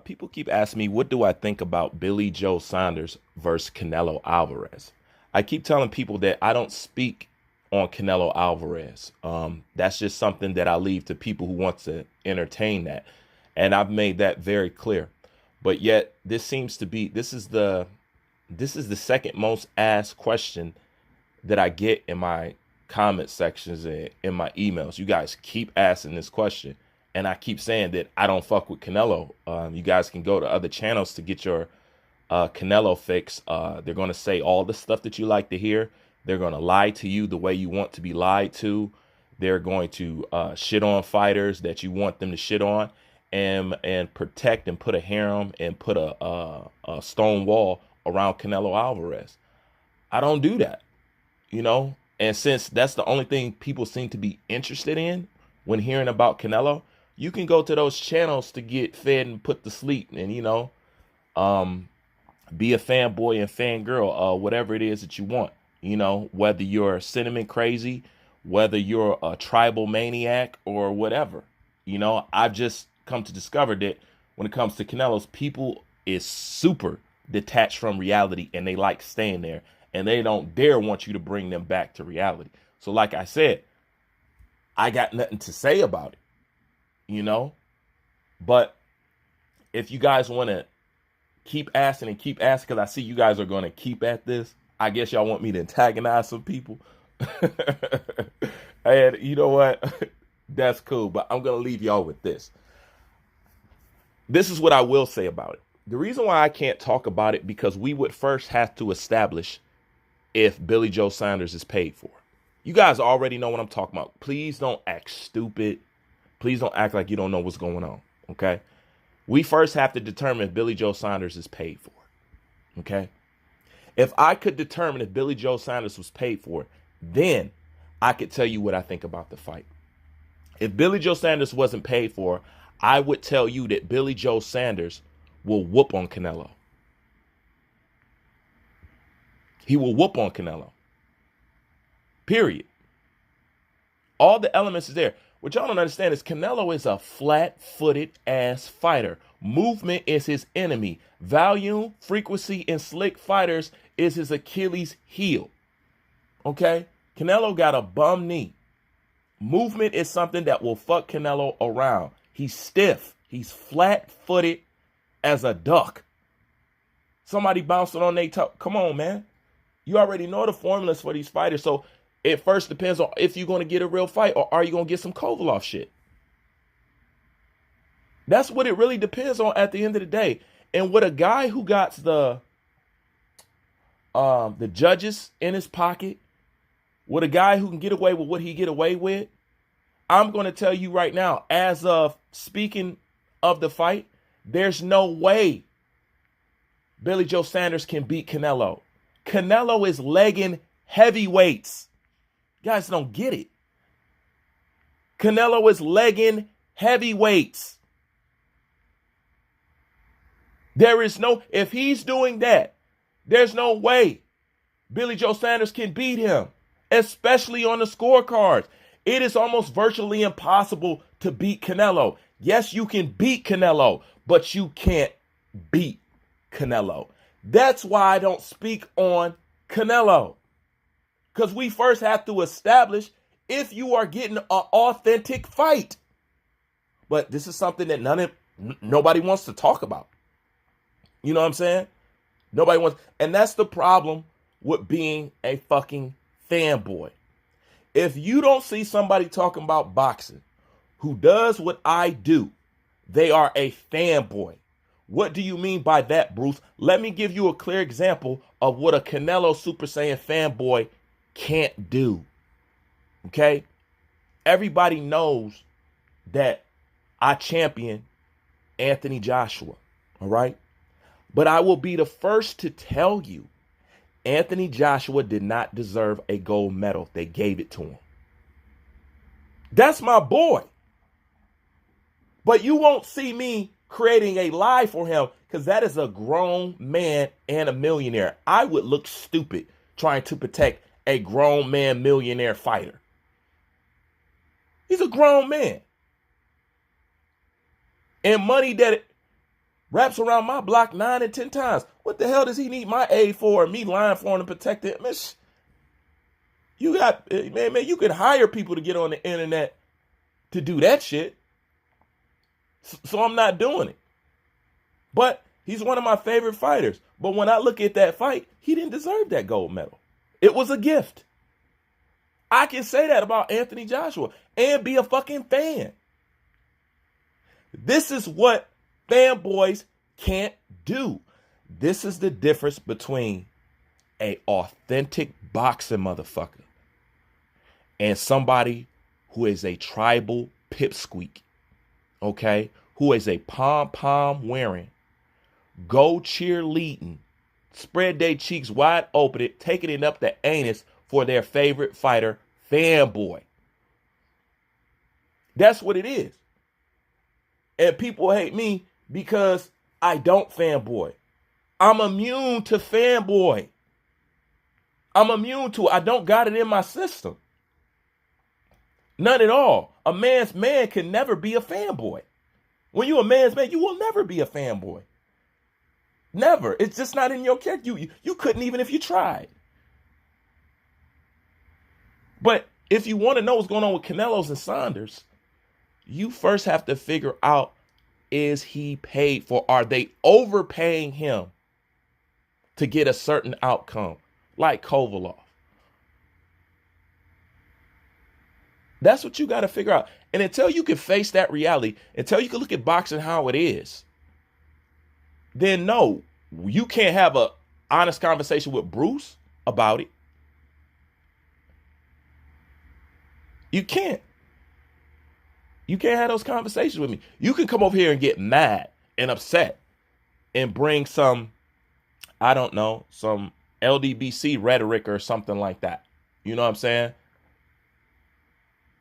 People keep asking me, what do I think about Billy Joe Saunders versus Canelo Alvarez? I keep telling people that I don't speak on Canelo Alvarez. That's just something that I leave to people who want to entertain that. And I've made that very clear. But yet this is the second most asked question that I get in my comment sections and in my emails. You guys keep asking this question, and I keep saying that I don't fuck with Canelo. You guys can go to other channels to get your Canelo fix. They're going to say all the stuff that you like to hear. They're going to lie to you the way you want to be lied to. They're going to shit on fighters that you want them to shit on, and protect and put a harem and put a stone wall around Canelo Alvarez. I don't do that, you know. And since that's the only thing people seem to be interested in when hearing about Canelo, you can go to those channels to get fed and put to sleep, and um, be a fanboy and fangirl, whatever it is that you want. Whether you're cinnamon crazy, whether you're a tribal maniac or whatever. I've just come to discover that when it comes to Canelo's, people is super detached from reality, and they like staying there, and they don't dare want you to bring them back to reality. So like I said, I got nothing to say about it. But if you guys want to keep asking and keep asking, because I see you guys are going to keep at this, I guess y'all want me to antagonize some people. And you know what? That's cool. But I'm going to leave y'all with this. This is what I will say about it. The reason why I can't talk about it, because we would first have to establish if Billy Joe Saunders is paid for. You guys already know what I'm talking about. Please don't act stupid. Please don't act like you don't know what's going on. Okay? We first have to determine if Billy Joe Saunders is paid for. Okay? If I could determine if Billy Joe Saunders was paid for, then I could tell you what I think about the fight. If Billy Joe Saunders wasn't paid for, I would tell you that Billy Joe Saunders will whoop on Canelo. He will whoop on Canelo. Period. All the elements is there. What y'all don't understand is Canelo is a flat-footed ass fighter. Movement is his enemy. Volume, frequency, and slick fighters is his Achilles heel. Okay? Canelo got a bum knee. Movement is something that will fuck Canelo around. He's stiff. He's flat-footed as a duck. Somebody bouncing on their toe. Come on, man. You already know the formulas for these fighters. So it first depends on if you're going to get a real fight, or are you going to get some Kovalov shit. That's what it really depends on at the end of the day. And with a guy who got the judges in his pocket, with a guy who can get away with what he get away with, I'm going to tell you right now, as of speaking of the fight, there's no way Billy Joe Saunders can beat Canelo. Canelo is legging heavyweights. You guys don't get it. Canelo is legging heavyweights. There is no, if he's doing that, there's no way Billy Joe Saunders can beat him, especially on the scorecards. It is almost virtually impossible to beat Canelo. Yes, you can beat Canelo, but you can't beat Canelo. That's why I don't speak on Canelo. Because we first have to establish if you are getting an authentic fight. But this is something that nobody wants to talk about. You know what I'm saying? Nobody wants, and that's the problem with being a fucking fanboy. If you don't see somebody talking about boxing who does what I do, they are a fanboy. What do you mean by that, Bruce? Let me give you a clear example of what a Canelo Super Saiyan fanboy can't do. Okay? Everybody knows that I champion Anthony Joshua. All right? But I will be the first to tell you, Anthony Joshua did not deserve a gold medal. They gave it to him. That's my boy. But you won't see me creating a lie for him, because that is a grown man and a millionaire. I would look stupid trying to protect a grown man millionaire fighter. He's a grown man. And money that Wraps around my block 9 and 10 times. What the hell does he need my aid for? Me lying for him and protecting him? You got, man, you could hire people to get on the internet to do that shit. So I'm not doing it. But he's one of my favorite fighters. But when I look at that fight, he didn't deserve that gold medal. It was a gift. I can say that about Anthony Joshua and be a fucking fan. This is what fanboys can't do. This is the difference between an authentic boxing motherfucker and somebody who is a tribal pipsqueak, okay? Who is a pom-pom wearing, go cheerleading, spread their cheeks wide open, taking it up the anus for their favorite fighter, fanboy. That's what it is. And people hate me because I don't fanboy. I'm immune to fanboy. I'm immune to it. I don't got it in my system. None at all. A man's man can never be a fanboy. When you're a man's man, you will never be a fanboy. Never. It's just not in your character. You couldn't even if you tried. But if you want to know what's going on with Canelo's and Saunders, you first have to figure out, is he paid for? Are they overpaying him to get a certain outcome, like Kovalov? That's what you got to figure out. And until you can face that reality, until you can look at boxing how it is, then no, you can't have an honest conversation with Bruce about it. You can't. You can't have those conversations with me. You can come over here and get mad and upset and bring some, I don't know, some LDBC rhetoric or something like that. You know what I'm saying?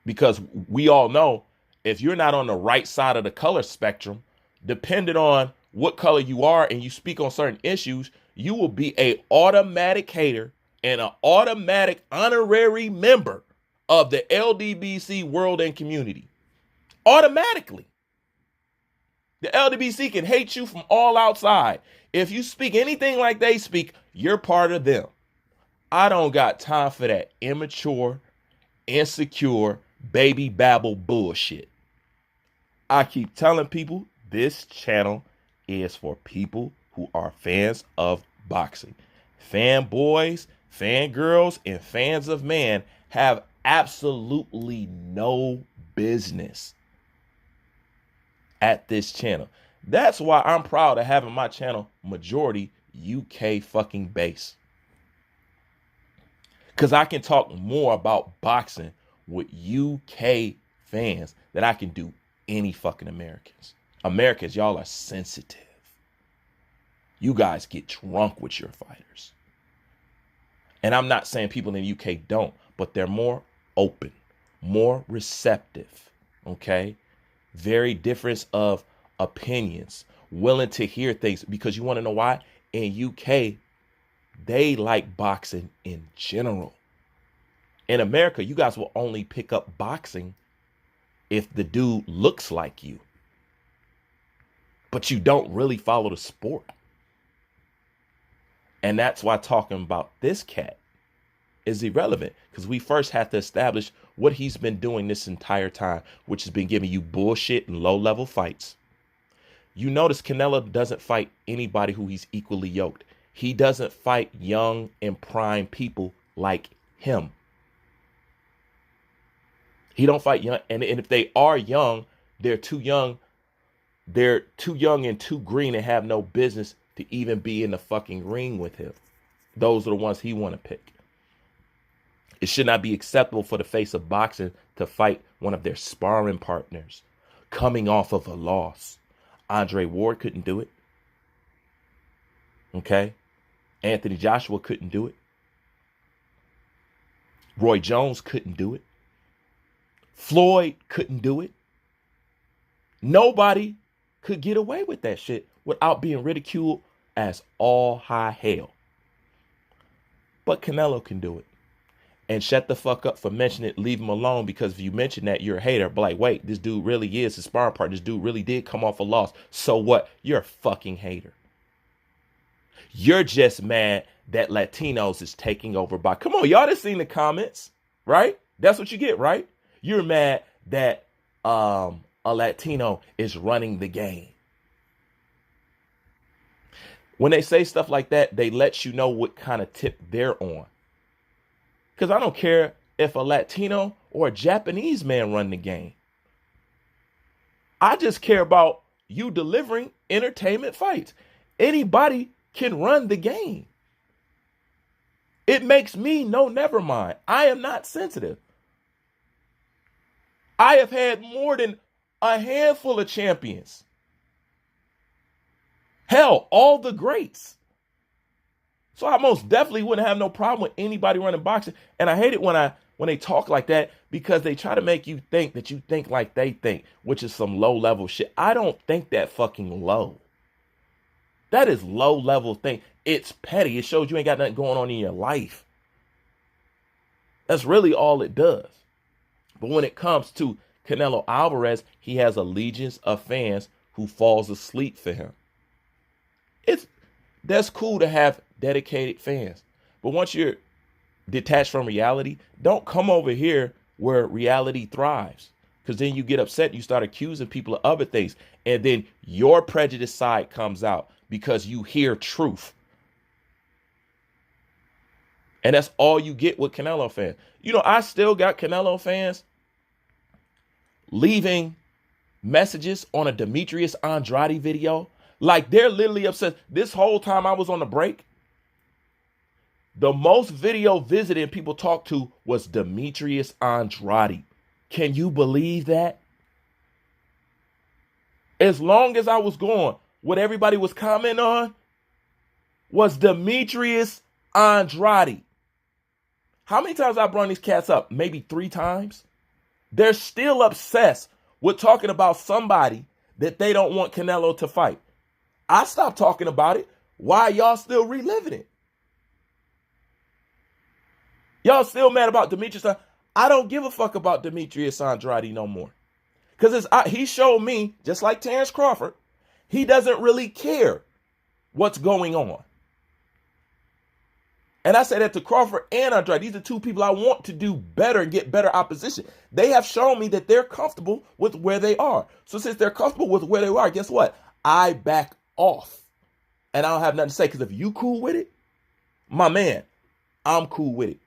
Because we all know if you're not on the right side of the color spectrum, depending on what color you are and you speak on certain issues, you will be an automatic hater and an automatic honorary member of the LDBC world and community. Automatically. The LDBC can hate you from all outside. If you speak anything like they speak, you're part of them. I don't got time for that immature, insecure, baby babble bullshit. I keep telling people this channel is for people who are fans of boxing. Fanboys, fangirls, and fans of man have absolutely no business at this channel. That's why I'm proud of having my channel majority UK fucking base. Because I can talk more about boxing with UK fans than I can do any fucking Americans. Americans, y'all are sensitive. You guys get drunk with your fighters. And I'm not saying people in the UK don't, but they're more open, more receptive, okay? Very difference of opinions, willing to hear things, because you want to know why? In UK, they like boxing in general. In America, you guys will only pick up boxing if the dude looks like you. But you don't really follow the sport. And that's why talking about this cat is irrelevant, because we first have to establish what he's been doing this entire time, which has been giving you bullshit and low-level fights. You notice Canelo doesn't fight anybody who he's equally yoked. He doesn't fight young and prime people like him. He don't fight young, and if they are young, they're too young. They're too young and too green and have no business to even be in the fucking ring with him. Those are the ones he want to pick. It should not be acceptable for the face of boxing to fight one of their sparring partners coming off of a loss. Andre Ward couldn't do it. Okay? Anthony Joshua couldn't do it. Roy Jones couldn't do it. Floyd couldn't do it. Nobody could get away with that shit without being ridiculed as all high hell. But Canelo can do it. and shut the fuck up for mentioning it. Leave him alone, because if you mention that, you're a hater. But like, wait, this dude really is his sparring partner. This dude really did come off a loss. So what? You're a fucking hater. You're just mad that Latinos is taking over by. Come on, y'all just seen the comments, right? That's what you get, right? You're mad that a Latino is running the game. When they say stuff like that, they let you know what kind of tip they're on. Because I don't care if a Latino or a Japanese man run the game. I just care about you delivering entertainment fights. Anybody can run the game. It makes me no, never mind. I am not sensitive. I have had more than a handful of champions. Hell, all the greats. So I most definitely wouldn't have no problem with anybody running boxing. And I hate it when they talk like that, because they try to make you think that you think like they think, which is some low level shit. I don't think that fucking low. That is low level thing. It's petty. It shows you ain't got nothing going on in your life. That's really all it does. But when it comes to Canelo Alvarez, he has a legions of fans who falls asleep for him. That's cool to have dedicated fans. But once you're detached from reality, don't come over here where reality thrives. Because then you get upset, you start accusing people of other things. And then your prejudice side comes out because you hear truth. And that's all you get with Canelo fans. You know, I still got Canelo fans leaving messages on a Demetrius Andrade video. Like, they're literally upset. This whole time I was on the break, the most video visited people talked to was Demetrius Andrade. Can you believe that? As long as I was going, what everybody was commenting on was Demetrius Andrade. How many times I brought these cats up? Maybe 3 times. They're still obsessed with talking about somebody that they don't want Canelo to fight. I stopped talking about it. Why y'all still reliving it? Y'all still mad about Demetrius? I don't give a fuck about Demetrius Andrade no more. Because he showed me, just like Terrence Crawford, he doesn't really care what's going on. And I say that to Crawford and Andrade. These are 2 people I want to do better and get better opposition. They have shown me that they're comfortable with where they are. So since they're comfortable with where they are, guess what? I back off. And I don't have nothing to say, because if you cool with it, my man, I'm cool with it.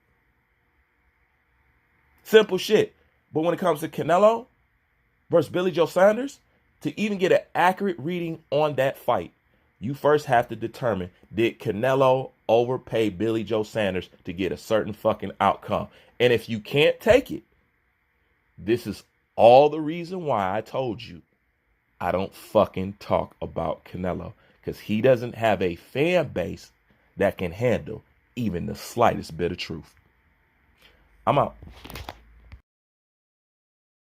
Simple shit. But when it comes to Canelo versus Billy Joe Saunders, to even get an accurate reading on that fight, you first have to determine, did Canelo overpay Billy Joe Saunders to get a certain fucking outcome? And if you can't take it, this is all the reason why I told you I don't fucking talk about Canelo, because he doesn't have a fan base that can handle even the slightest bit of truth. I'm out.